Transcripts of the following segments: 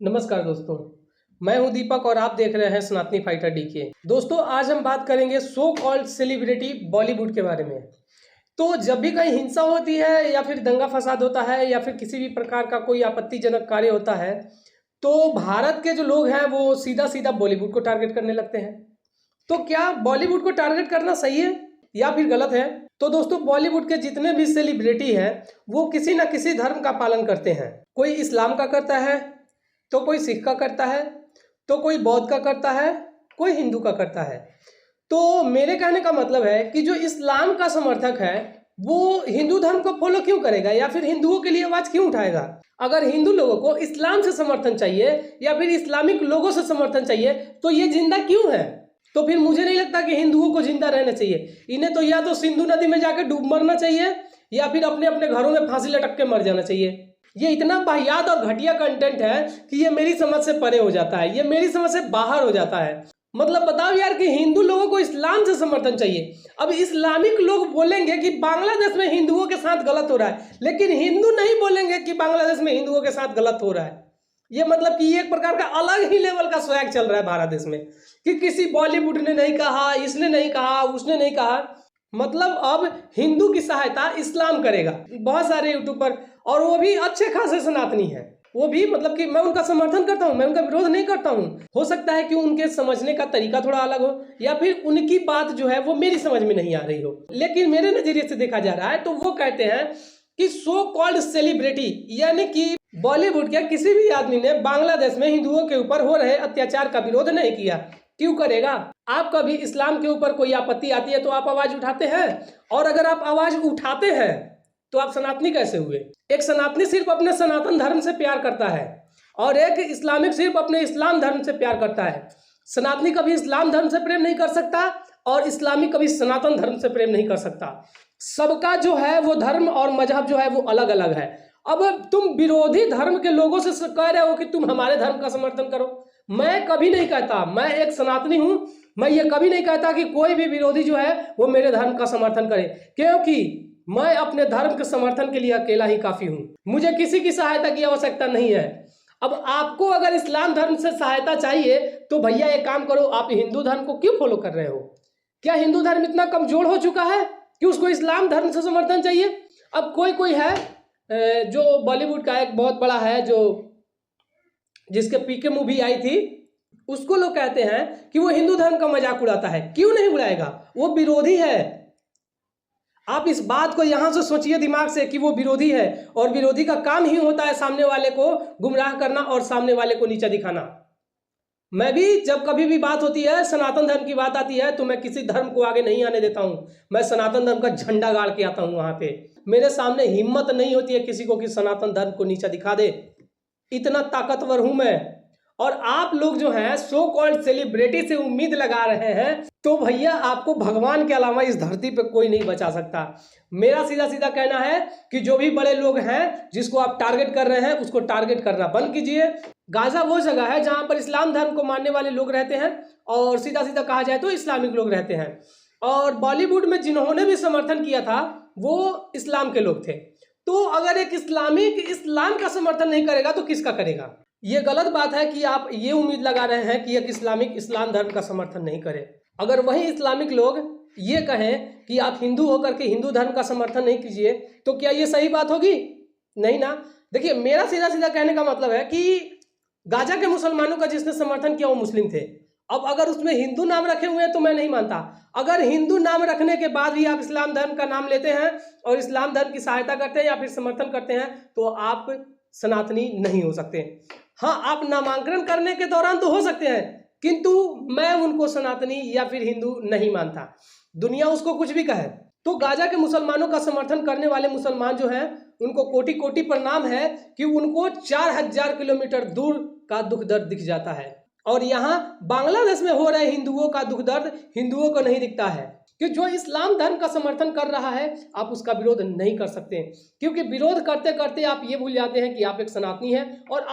नमस्कार दोस्तों, मैं हूं दीपक और आप देख रहे हैं सनातनी फाइटर डीके। दोस्तों, आज हम बात करेंगे सो कॉल्ड सेलिब्रिटी बॉलीवुड के बारे में। तो जब भी कहीं हिंसा होती है या फिर दंगा फसाद होता है या फिर किसी भी प्रकार का कोई आपत्तिजनक कार्य होता है, तो भारत के जो लोग हैं वो सीधा सीधा बॉलीवुड को टारगेट करने लगते हैं। तो क्या बॉलीवुड को टारगेट करना सही है या फिर गलत है? तो दोस्तों, बॉलीवुड के जितने भी सेलिब्रिटी हैं वो किसी ना किसी धर्म का पालन करते हैं। कोई इस्लाम का करता है, तो कोई सिख का करता है, तो कोई बौद्ध का करता है, कोई हिंदू का करता है। तो मेरे कहने का मतलब है कि जो इस्लाम का समर्थक है वो हिंदू धर्म को फॉलो क्यों करेगा या फिर हिंदुओं के लिए आवाज क्यों उठाएगा? अगर हिंदू लोगों को इस्लाम से समर्थन चाहिए या फिर इस्लामिक लोगों से समर्थन चाहिए तो ये जिंदा क्यों है? तो फिर मुझे नहीं लगता कि हिंदुओं को जिंदा रहना चाहिए। इन्हें तो या तो सिंधु नदी में जाकर डूब मरना चाहिए या फिर अपने अपने घरों में फांसी लटक के मर जाना चाहिए। ये इतना वाहियात और घटिया कंटेंट है कि ये मेरी समझ से परे हो जाता है, ये मेरी समझ से बाहर हो जाता है। मतलब बताओ यार कि हिंदू लोगों को इस्लाम से समर्थन चाहिए। अब इस्लामिक लोग बोलेंगे कि बांग्लादेश में हिंदुओं के साथ गलत हो रहा है, लेकिन हिंदू नहीं बोलेंगे कि बांग्लादेश में हिंदुओं के साथ गलत हो रहा है। ये मतलब कि एक प्रकार का अलग ही लेवल का स्वैग चल रहा है भारत देश में कि किसी बॉलीवुड ने नहीं कहा, इसने नहीं कहा, उसने नहीं कहा। मतलब अब हिंदू की सहायता इस्लाम करेगा। बहुत सारे यूट्यूबर और वो भी अच्छे खासे सनातनी हैं, वो भी मतलब कि मैं उनका समर्थन करता हूँ, मैं उनका विरोध नहीं करता हूँ। हो सकता है कि उनके समझने का तरीका थोड़ा अलग हो या फिर उनकी बात जो है वो मेरी समझ में नहीं आ रही हो, लेकिन मेरे नजरिए से देखा जा रहा है तो वो कहते हैं कि सो कॉल्ड सेलिब्रिटी यानी कि बॉलीवुड के किसी भी आदमी ने बांग्लादेश में हिंदुओं के ऊपर हो रहे अत्याचार का विरोध नहीं किया। क्यों करेगा? आप कभी इस्लाम के ऊपर कोई आपत्ति आती है तो आप आवाज उठाते हैं, और अगर आप आवाज उठाते हैं तो आप सनातनी कैसे हुए? एक सनातनी सिर्फ अपने सनातन धर्म से प्यार करता है और एक इस्लामिक सिर्फ अपने इस्लाम धर्म से प्यार करता है। सनातनी कभी इस्लाम धर्म से प्रेम नहीं कर सकता और इस्लामी कभी सनातन धर्म से प्रेम नहीं कर सकता। सबका जो है वो धर्म और मजहब जो है वो अलग अलग है। अब तुम विरोधी धर्म के लोगों से कह रहे हो कि तुम हमारे धर्म का समर्थन करो। मैं कभी नहीं कहता, मैं एक सनातनी हूं, मैं ये कभी नहीं कहता कि कोई भी विरोधी जो है वो मेरे धर्म का समर्थन करे, क्योंकि मैं अपने धर्म के समर्थन के लिए अकेला ही काफी हूं। मुझे किसी की सहायता की आवश्यकता नहीं है। अब आपको अगर इस्लाम धर्म से सहायता चाहिए तो भैया एक काम करो, आप हिंदू धर्म को क्यों फॉलो कर रहे हो? क्या हिंदू धर्म इतना कमजोर हो चुका है कि उसको इस्लाम धर्म से समर्थन चाहिए? अब कोई है जो बॉलीवुड का एक बहुत बड़ा है, जो जिसके पीके मूवी आई थी, उसको लोग कहते हैं कि वो हिंदू धर्म का मजाक उड़ाता है। क्यों नहीं उड़ाएगा? वो विरोधी है। आप इस बात को यहां से सोचिए दिमाग से कि वो विरोधी है और विरोधी का काम ही होता है सामने वाले को गुमराह करना और सामने वाले को नीचा दिखाना। मैं भी जब कभी भी बात होती है, सनातन धर्म की बात आती है, तो मैं किसी धर्म को आगे नहीं आने देता हूं। मैं सनातन धर्म का झंडा गाड़ के आता हूं वहां पे। मेरे सामने हिम्मत नहीं होती है किसी को कि सनातन धर्म को नीचा दिखा दे, इतना ताकतवर हूं मैं। और आप लोग जो हैं सो कॉल्ड सेलिब्रिटी से उम्मीद लगा रहे हैं, तो भैया आपको भगवान के अलावा इस धरती पे कोई नहीं बचा सकता। मेरा सीधा सीधा कहना है कि जो भी बड़े लोग हैं जिसको आप टारगेट कर रहे हैं उसको टारगेट करना बंद कीजिए। गाजा वो जगह है जहां पर इस्लाम धर्म को मानने वाले लोग रहते हैं और सीधा सीधा कहा जाए तो इस्लामिक लोग रहते हैं। और बॉलीवुड में जिन्होंने भी समर्थन किया था वो इस्लाम के लोग थे। तो अगर एक इस्लामिक इस्लाम का समर्थन नहीं करेगा तो किसका करेगा? ये गलत बात है कि आप ये उम्मीद लगा रहे हैं कि एक इस्लामिक इस्लाम धर्म का समर्थन नहीं करे। अगर वही इस्लामिक लोग ये कहें कि आप हिंदू होकर के हिंदू धर्म का समर्थन नहीं कीजिए, तो क्या ये सही बात होगी? नहीं ना। देखिए, मेरा सीधा सीधा कहने का मतलब है कि गाजा के मुसलमानों का जिसने समर्थन किया वो मुस्लिम थे। अब अगर उसमें हिंदू नाम रखे हुए हैं तो मैं नहीं मानता। अगर हिंदू नाम रखने के बाद भी आप इस्लाम धर्म का नाम लेते हैं और इस्लाम धर्म की सहायता करते हैं या फिर समर्थन करते हैं तो आप सनातनी नहीं हो सकते। हाँ, आप नामांकन करने के दौरान तो हो सकते हैं, किंतु मैं उनको सनातनी या फिर हिंदू नहीं मानता। दुनिया उसको कुछ भी कहे। तो गाजा के मुसलमानों का समर्थन करने वाले मुसलमान जो हैं उनको कोटि कोटि प्रणाम है कि उनको 4000 किलोमीटर दूर का दुख दर्द दिख जाता है, और यहाँ बांग्लादेश में हो रहे हिंदुओं का दुख दर्द हिंदुओं को नहीं दिखता है। कि जो इस्लाम धर्म का समर्थन कर रहा है आप उसका विरोध नहीं कर सकते, क्योंकि विरोध करते करते आप ये भूल जाते हैं कि आप एक सनातनी हैं, और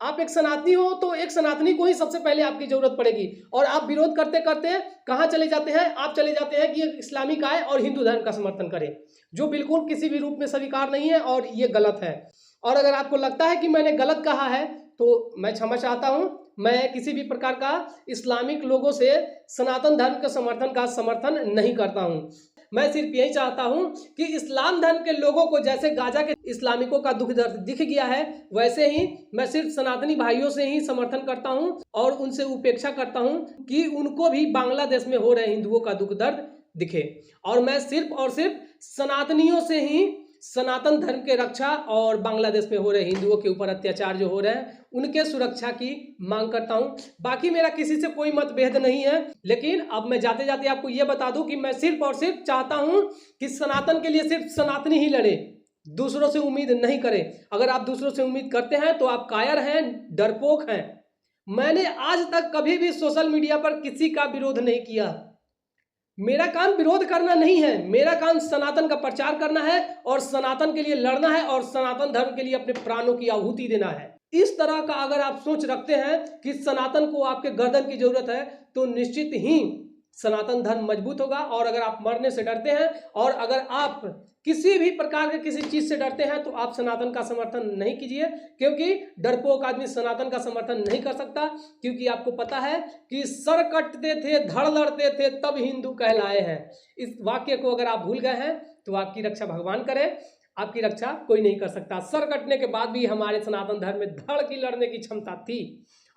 आप एक सनातनी हो तो एक सनातनी को ही सबसे पहले आपकी जरूरत पड़ेगी। और आप विरोध करते करते कहाँ चले जाते हैं? आप चले जाते हैं कि एक इस्लामिक आए और हिंदू धर्म का समर्थन करे, जो बिल्कुल किसी भी रूप में स्वीकार नहीं है और ये गलत है। और अगर आपको लगता है कि मैंने गलत कहा है तो मैं क्षमा चाहता हूं। मैं किसी भी प्रकार का इस्लामिक लोगों से सनातन धर्म के समर्थन नहीं करता हूं। मैं सिर्फ यही चाहता हूं कि इस्लाम धर्म के लोगों को जैसे गाजा के इस्लामिकों का दुख दर्द दिख गया है, वैसे ही मैं सिर्फ सनातनी भाइयों से ही समर्थन करता हूं और उनसे उपेक्षा करता हूं कि उनको भी बांग्लादेश में हो रहे हिंदुओं का दुख दर्द दिखे। और मैं सिर्फ और सिर्फ सनातनियों से ही सनातन धर्म के रक्षा और बांग्लादेश में हो रहे हिंदुओं के ऊपर अत्याचार जो हो रहे हैं उनके सुरक्षा की मांग करता हूं। बाकी मेरा किसी से कोई मतभेद नहीं है, लेकिन अब मैं जाते जाते आपको यह बता दूं कि मैं सिर्फ और सिर्फ चाहता हूं कि सनातन के लिए सिर्फ सनातनी ही लड़े, दूसरों से उम्मीद नहीं करें। अगर आप दूसरों से उम्मीद करते हैं तो आप कायर हैं, डरपोक हैं। मैंने आज तक कभी भी सोशल मीडिया पर किसी का विरोध नहीं किया। मेरा काम विरोध करना नहीं है, मेरा काम सनातन का प्रचार करना है और सनातन के लिए लड़ना है और सनातन धर्म के लिए अपने प्राणों की आहुति देना है। इस तरह का अगर आप सोच रखते हैं कि सनातन को आपके गर्दन की जरूरत है तो निश्चित ही सनातन धर्म मजबूत होगा। और अगर आप मरने से डरते हैं और अगर आप किसी भी प्रकार के किसी चीज से डरते हैं तो आप सनातन का समर्थन नहीं कीजिए, क्योंकि डरपोक आदमी सनातन का समर्थन नहीं कर सकता। क्योंकि आपको पता है कि सर कटते थे धड़ लड़ते थे तब हिंदू कहलाए हैं। इस वाक्य को अगर आप भूल गए हैं तो आपकी रक्षा भगवान करे, आपकी रक्षा कोई नहीं कर सकता। सर कटने के बाद भी हमारे सनातन धर्म में धड़ की लड़ने की क्षमता थी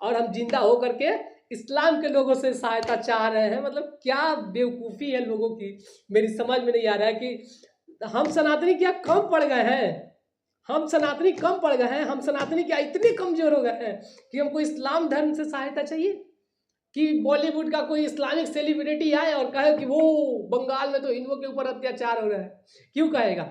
और हम जिंदा होकर के इस्लाम के लोगों से सहायता चाह रहे हैं। मतलब क्या बेवकूफ़ी है लोगों की, मेरी समझ में नहीं आ रहा है कि हम सनातनी क्या कम पड़ गए हैं, हम सनातनी कम पड़ गए हैं, हम सनातनी क्या इतने कमजोर हो गए हैं कि हमको इस्लाम धर्म से सहायता चाहिए कि बॉलीवुड का कोई इस्लामिक सेलिब्रिटी आए और कहे कि वो बंगाल में तो हिंदुओं के ऊपर अत्याचार हो रहा है। क्यों कहेगा?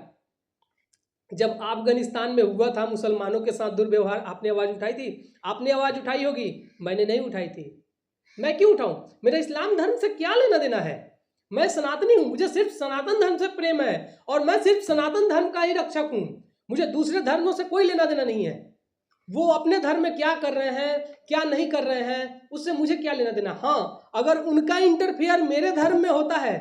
जब अफगानिस्तान में हुआ था मुसलमानों के साथ दुर्व्यवहार, आपने आवाज़ उठाई थी? आपने आवाज़ उठाई होगी, मैंने नहीं उठाई थी। मैं क्यों उठाऊं? मेरा इस्लाम धर्म से क्या लेना देना है? मैं सनातनी हूं, मुझे सिर्फ सनातन धर्म से प्रेम है और मैं सिर्फ सनातन धर्म का ही रक्षक हूं। मुझे दूसरे धर्मों से कोई लेना देना नहीं है। वो अपने धर्म में क्या कर रहे हैं क्या नहीं कर रहे हैं उससे मुझे क्या लेना देना। हाँ, अगर उनका इंटरफेयर मेरे धर्म में होता है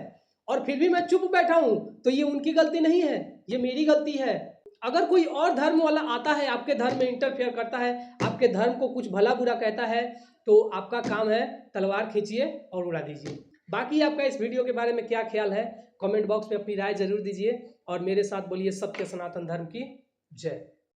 और फिर भी मैं चुप बैठा हूं तो ये उनकी गलती नहीं है, ये मेरी गलती है। अगर कोई और धर्म वाला आता है आपके धर्म में इंटरफेयर करता है, आपके धर्म को कुछ भला बुरा कहता है, तो आपका काम है तलवार खींचिए और उड़ा दीजिए। बाकी आपका इस वीडियो के बारे में क्या ख्याल है, कमेंट बॉक्स में अपनी राय जरूर दीजिए और मेरे साथ बोलिए सत्य सनातन धर्म की जय।